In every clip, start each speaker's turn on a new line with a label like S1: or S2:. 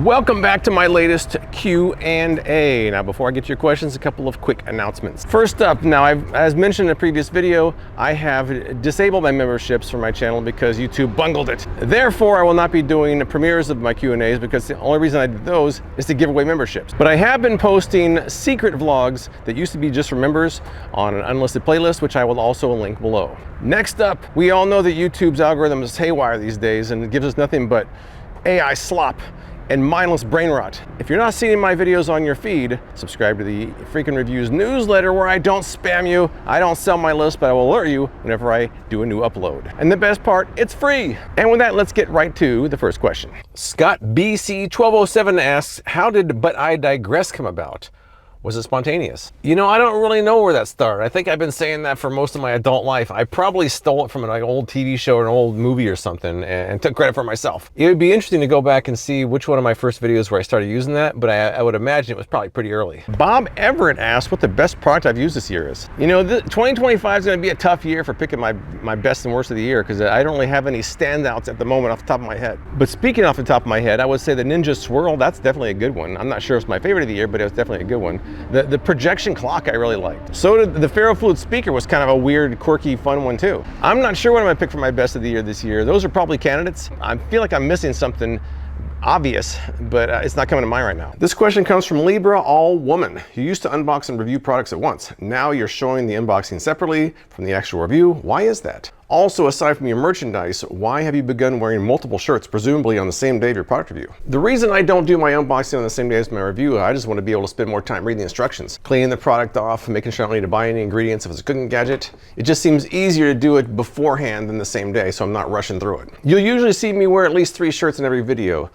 S1: Welcome back to my latest Q&A. Now, before I get to your questions, a couple of quick announcements. First up, now, as mentioned in a previous video, I have disabled my memberships for my channel because YouTube bungled it. Therefore, I will not be doing premieres of my Q&As because the only reason I did those is to give away memberships. But I have been posting secret vlogs that used to be just for members on an unlisted playlist, which I will also link below. Next up, we all know that YouTube's algorithm is haywire these days and it gives us nothing but AI slop and mindless brain rot. If you're not seeing my videos on your feed, subscribe to the Freakin' Reviews newsletter where I don't spam you, I don't sell my list, but I will alert you whenever I do a new upload. And the best part, it's free. And with that, let's get right to the first question. Scott BC1207 asks, how did But I Digress come about? Was it spontaneous? You know, I don't really know where that started. I think I've been saying that for most of my adult life. I probably stole it from an old TV show or an old movie or something and took credit for myself. It would be interesting to go back and see which one of my first videos where I started using that, but I would imagine it was probably pretty early. Bob Everett asked what the best product I've used this year is. You know, 2025 is going to be a tough year for picking my best and worst of the year because I don't really have any standouts at the moment off the top of my head. But speaking off the top of my head, I would say the Ninja Swirl, that's definitely a good one. I'm not sure if it's my favorite of the year, but it was definitely a good one. The projection clock I really liked. So did the ferrofluid speaker was kind of a weird, quirky, fun one too. I'm not sure what I'm gonna pick for my best of the year this year. Those are probably candidates. I feel like I'm missing something obvious, but it's not coming to mind right now. This question comes from Libra All Woman. You used to unbox and review products at once. Now you're showing the unboxing separately from the actual review. Why is that? Also, aside from your merchandise, why have you begun wearing multiple shirts, presumably on the same day of your product review? The reason I don't do my unboxing on the same day as my review, I just want to be able to spend more time reading the instructions, cleaning the product off, making sure I don't need to buy any ingredients if it's a cooking gadget. It just seems easier to do it beforehand than the same day, so I'm not rushing through it. You'll usually see me wear at least 3 shirts in every video.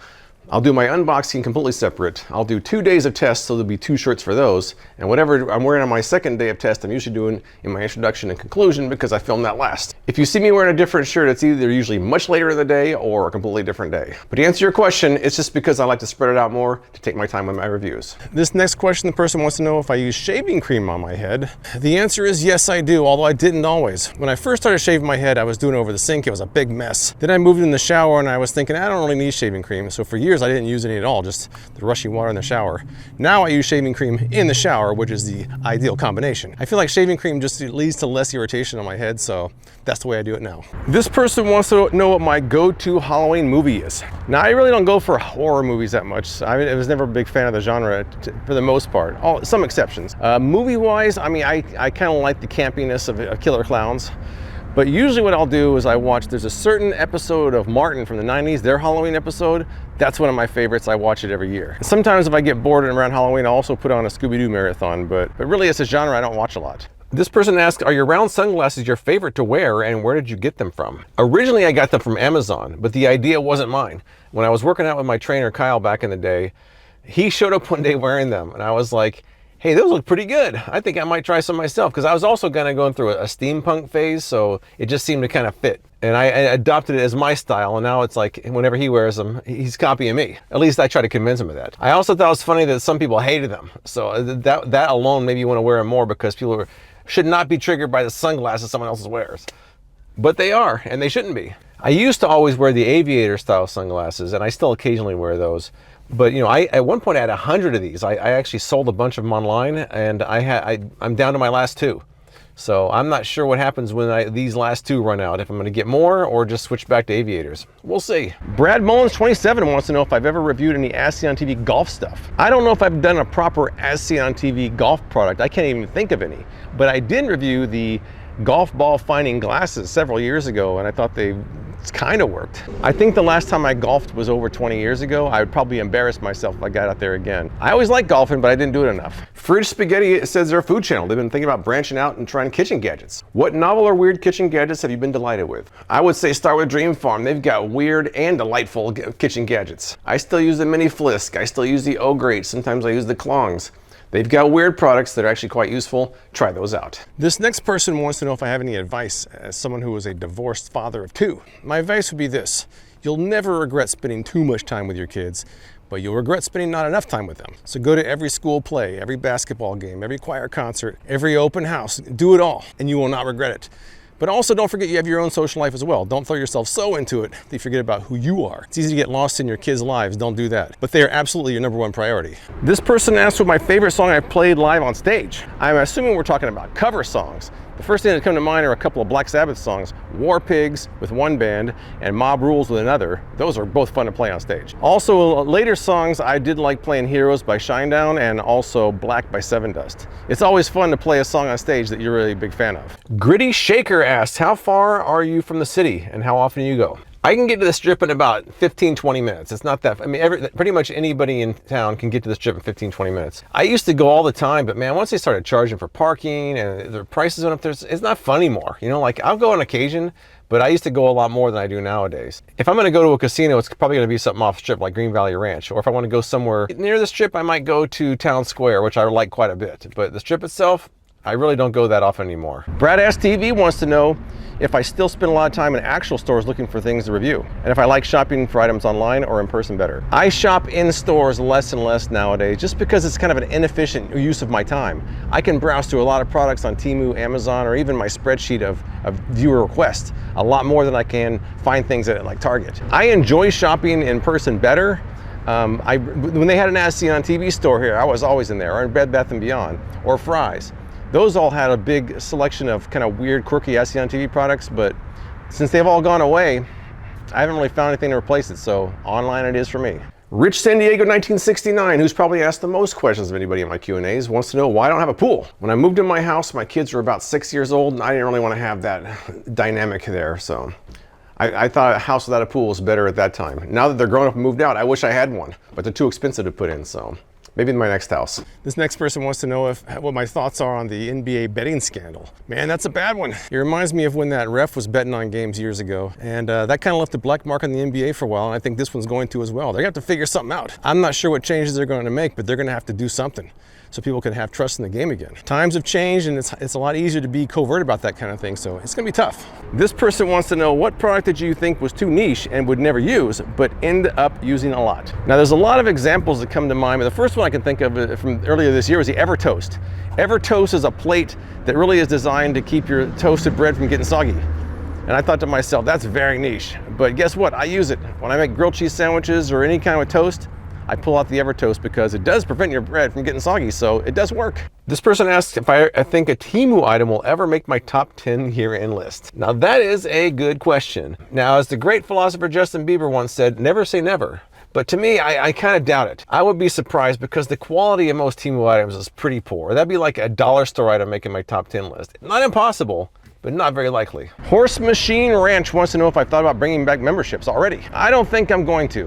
S1: I'll do my unboxing completely separate. I'll do 2 days of tests, so there'll be 2 shirts for those. And whatever I'm wearing on my second day of test, I'm usually doing in my introduction and conclusion because I filmed that last. If you see me wearing a different shirt, it's either usually much later in the day or a completely different day. But to answer your question, it's just because I like to spread it out more to take my time with my reviews. This next question, the person wants to know if I use shaving cream on my head. The answer is yes, I do, although I didn't always. When I first started shaving my head, I was doing it over the sink. It was a big mess. Then I moved in the shower and I was thinking, I don't really need shaving cream. So for years, I didn't use any at all, just the rushing water in the shower. Now I use shaving cream in the shower, which is the ideal combination. I feel like shaving cream just leads to less irritation on my head, so that's the way I do it now. This person wants to know what my go-to Halloween movie is. Now, I really don't go for horror movies that much. I was never a big fan of the genre for the most part. Some exceptions. Movie-wise, I mean, I kind of like the campiness of killer clowns. But usually what I'll do is there's a certain episode of Martin from the 90s, their Halloween episode. That's one of my favorites. I watch it every year. Sometimes if I get bored around Halloween, I'll also put on a Scooby-Doo marathon, but really it's a genre I don't watch a lot. This person asks, are your round sunglasses your favorite to wear and where did you get them from? Originally I got them from Amazon, but the idea wasn't mine. When I was working out with my trainer Kyle back in the day, he showed up one day wearing them and I was like, hey, those look pretty good. I think I might try some myself because I was also kind of going through a steampunk phase, so it just seemed to kind of fit. And I adopted it as my style, and now it's like whenever he wears them, he's copying me. At least I try to convince him of that. I also thought it was funny that some people hated them. So that alone made me want to wear them more because people should not be triggered by the sunglasses someone else wears. But they are, and they shouldn't be. I used to always wear the aviator style sunglasses, and I still occasionally wear those. But you know, at one point I had 100 of these. I actually sold a bunch of them online, and I'm down to my last 2. So I'm not sure what happens when these last 2 run out, if I'm going to get more or just switch back to aviators. We'll see. Brad Mullins 27 wants to know if I've ever reviewed any As Seen on TV golf stuff. I don't know if I've done a proper As Seen on TV golf product. I can't even think of any. But I did review the golf ball finding glasses several years ago, and I thought they kind of worked. I think the last time I golfed was over 20 years ago. I would probably embarrass myself if I got out there again. I always liked golfing, but I didn't do it enough. Fridge Spaghetti says they're a food channel. They've been thinking about branching out and trying kitchen gadgets. What novel or weird kitchen gadgets have you been delighted with? I would say start with Dream Farm. They've got weird and delightful kitchen gadgets. I still use the Mini Flisk. I still use the O-Grate. Sometimes I use the Klongs. They've got weird products that are actually quite useful. Try those out. This next person wants to know if I have any advice as someone who is a divorced father of 2. My advice would be this. You'll never regret spending too much time with your kids, but you'll regret spending not enough time with them. So go to every school play, every basketball game, every choir concert, every open house. Do it all, and you will not regret it. But also don't forget you have your own social life as well. Don't throw yourself so into it that you forget about who you are. It's easy to get lost in your kids' lives. Don't do that. But they are absolutely your #1 priority. This person asked what my favorite song I played live on stage. I'm assuming we're talking about cover songs. The first thing that come to mind are a couple of Black Sabbath songs, War Pigs with one band and Mob Rules with another. Those are both fun to play on stage. Also, later songs, I did like playing Heroes by Shinedown and also Black by Sevendust. It's always fun to play a song on stage that you're really a big fan of. Gritty Shaker asked, how far are you from the city and how often do you go? I can get to the Strip in about 15-20 minutes. It's not that, I mean, pretty much anybody in town can get to the Strip in 15-20 minutes. I used to go all the time, but man, once they started charging for parking and the prices went up there, it's not fun anymore. You know, like I'll go on occasion, but I used to go a lot more than I do nowadays. If I'm gonna go to a casino, it's probably gonna be something off Strip like Green Valley Ranch, or if I wanna go somewhere near the Strip, I might go to Town Square, which I like quite a bit. But the Strip itself, I really don't go that often anymore. Brad S TV wants to know if I still spend a lot of time in actual stores looking for things to review, and if I like shopping for items online or in person better. I shop in stores less and less nowadays just because it's kind of an inefficient use of my time. I can browse through a lot of products on Temu, Amazon, or even my spreadsheet of viewer requests a lot more than I can find things at like Target. I enjoy shopping in person better. When they had an As Seen on TV store here, I was always in there, or in Bed Bath & Beyond, or Fry's. Those all had a big selection of kind of weird, quirky As Seen on TV products, but since they've all gone away, I haven't really found anything to replace it, so online it is for me. Rich San Diego 1969, who's probably asked the most questions of anybody in my Q&As, wants to know why I don't have a pool. When I moved in my house, my kids were about 6 years old, and I didn't really want to have that dynamic there, so I thought a house without a pool was better at that time. Now that they're grown up and moved out, I wish I had one, but they're too expensive to put in, so maybe in my next house. This next person wants to know what my thoughts are on the NBA betting scandal. Man, that's a bad one. It reminds me of when that ref was betting on games years ago, and that kind of left a black mark on the NBA for a while, and I think this one's going to as well. They're gonna have to figure something out. I'm not sure what changes they're going to make, but they're gonna have to do something so people can have trust in the game again. Times have changed, and it's a lot easier to be covert about that kind of thing, so it's gonna be tough. This person wants to know what product did you think was too niche and would never use, but end up using a lot? Now, there's a lot of examples that come to mind, but the first one I can think of from earlier this year was the EverToast. EverToast is a plate that really is designed to keep your toasted bread from getting soggy. And I thought to myself, that's very niche. But guess what? I use it. When I make grilled cheese sandwiches or any kind of toast, I pull out the EverToast because it does prevent your bread from getting soggy, so it does work. This person asks if I think a Temu item will ever make my top 10 year-end list. Now that is a good question. Now, as the great philosopher Justin Bieber once said, never say never. But to me, I kind of doubt it. I would be surprised because the quality of most Temu items is pretty poor. That'd be like a dollar store item making my top 10 list. Not impossible, but not very likely. Horse Machine Ranch wants to know if I've thought about bringing back memberships already. I don't think I'm going to.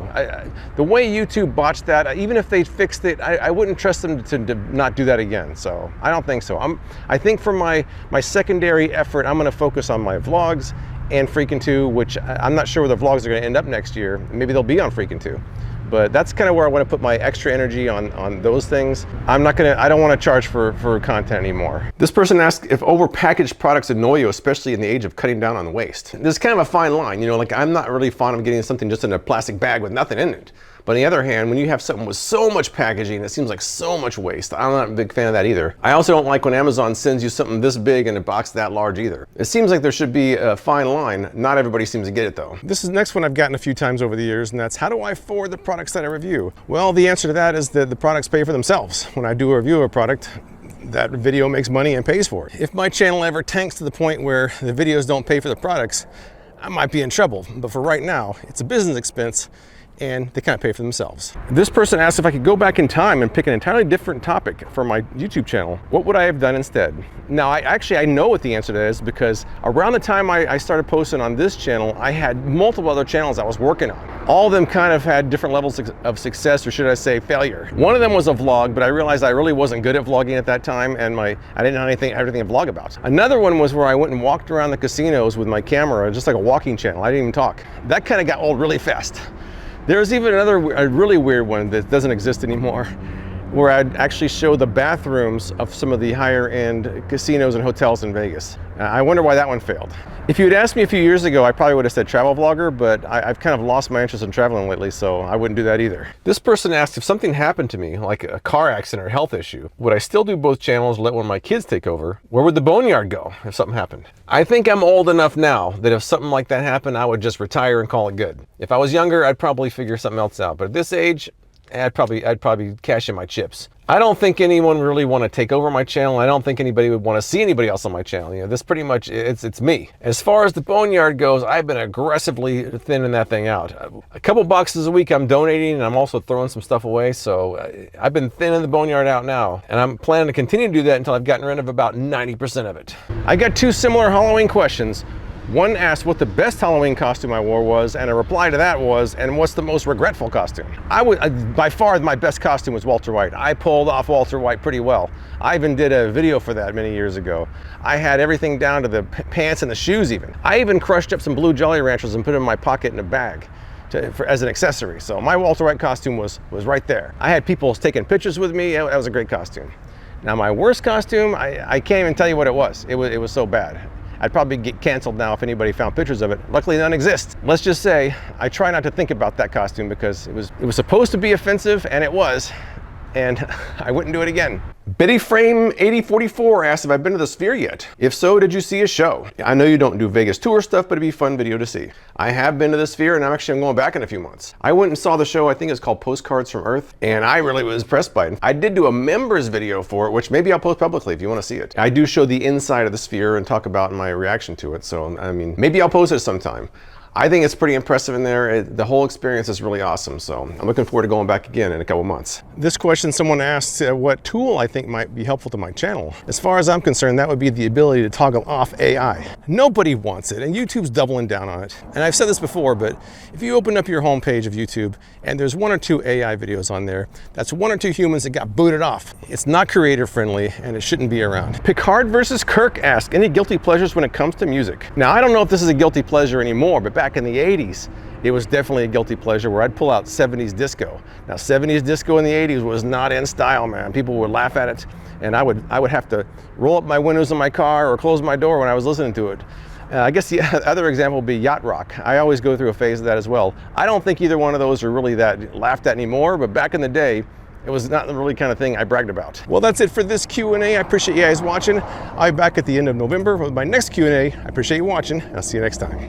S1: The way YouTube botched that, even if they fixed it, I wouldn't trust them to not do that again. So I don't think so. I think for my secondary effort, I'm gonna focus on my vlogs and Freakin' 2, which I'm not sure where the vlogs are gonna end up next year. Maybe they'll be on Freakin' 2. But that's kind of where I want to put my extra energy on those things. I don't want to charge for content anymore. This person asked if overpackaged products annoy you, especially in the age of cutting down on waste. There's kind of a fine line, you know, like I'm not really fond of getting something just in a plastic bag with nothing in it. But on the other hand, when you have something with so much packaging, it seems like so much waste. I'm not a big fan of that either. I also don't like when Amazon sends you something this big in a box that large either. It seems like there should be a fine line. Not everybody seems to get it though. This is the next one I've gotten a few times over the years, and that's how do I forward the products that I review? Well, the answer to that is that the products pay for themselves. When I do a review of a product, that video makes money and pays for it. If my channel ever tanks to the point where the videos don't pay for the products, I might be in trouble. But for right now, it's a business expense, and they kind of pay for themselves. This person asked if I could go back in time and pick an entirely different topic for my YouTube channel, what would I have done instead? Now, I know what the answer to that is, because around the time I started posting on this channel, I had multiple other channels I was working on. All of them kind of had different levels of success, or should I say failure. One of them was a vlog, but I realized I really wasn't good at vlogging at that time, and I didn't have everything to vlog about. Another one was where I went and walked around the casinos with my camera, just like a walking channel. I didn't even talk. That kind of got old really fast. There's even a really weird one that doesn't exist anymore, where I'd actually show the bathrooms of some of the higher end casinos and hotels in Vegas. I wonder why that one failed. If you had asked me a few years ago, I probably would have said travel vlogger, but I've kind of lost my interest in traveling lately, so I wouldn't do that either. This person asked if something happened to me, like a car accident or health issue, would I still do both channels or let one of my kids take over? Where would the boneyard go if something happened? I think I'm old enough now that if something like that happened, I would just retire and call it good. If I was younger, I'd probably figure something else out, but at this age, I'd probably cash in my chips. I don't think anyone really want to take over my channel. I don't think anybody would want to see anybody else on my channel. You know, this pretty much, it's me. As far as the boneyard goes, I've been aggressively thinning that thing out. A couple boxes a week I'm donating, and I'm also throwing some stuff away. So I've been thinning the boneyard out now, and I'm planning to continue to do that until I've gotten rid of about 90% of it. I got two similar Halloween questions. One asked what the best Halloween costume I wore was, and a reply to that was, and what's the most regretful costume? By far my best costume was Walter White. I pulled off Walter White pretty well. I even did a video for that many years ago. I had everything down to the pants and the shoes even. I even crushed up some blue Jolly Ranchers and put them in my pocket in a bag as an accessory. So my Walter White costume was right there. I had people taking pictures with me. That was a great costume. Now my worst costume, I can't even tell you what it was. It was so bad. I'd probably get canceled now if anybody found pictures of it. Luckily, none exist. Let's just say I try not to think about that costume because it was supposed to be offensive, and it was, and I wouldn't do it again. Betty Frame 8044 asked if I've been to the Sphere yet. If so, did you see a show? I know you don't do Vegas tour stuff, but it'd be a fun video to see. I have been to the Sphere, and I'm going back in a few months. I went and saw the show, I think it's called Postcards from Earth, and I really was impressed by it. I did do a members video for it, which maybe I'll post publicly if you want to see it. I do show the inside of the Sphere and talk about my reaction to it, so I mean, maybe I'll post it sometime. I think it's pretty impressive in there. The whole experience is really awesome, so I'm looking forward to going back again in a couple months. This question, someone asked what tool I think might be helpful to my channel. As far as I'm concerned, that would be the ability to toggle off AI. Nobody wants it, and YouTube's doubling down on it. And I've said this before, but if you open up your homepage of YouTube and there's 1 or 2 AI videos on there, that's 1 or 2 humans that got booted off. It's not creator friendly, and it shouldn't be around. Picard versus Kirk asked, any guilty pleasures when it comes to music? Now, I don't know if this is a guilty pleasure anymore, but back in the 80s, it was definitely a guilty pleasure where I'd pull out 70s disco. Now 70s disco in the 80s was not in style, man. People would laugh at it, and I would have to roll up my windows in my car or close my door when I was listening to it. I guess the other example would be yacht rock. I always go through a phase of that as well. I don't think either one of those are really that laughed at anymore, but back in the day, it was not the really kind of thing I bragged about. Well, that's it for this Q&A. I appreciate you guys watching. I'll be back at the end of November with my next Q&A. I appreciate you watching. I'll see you next time.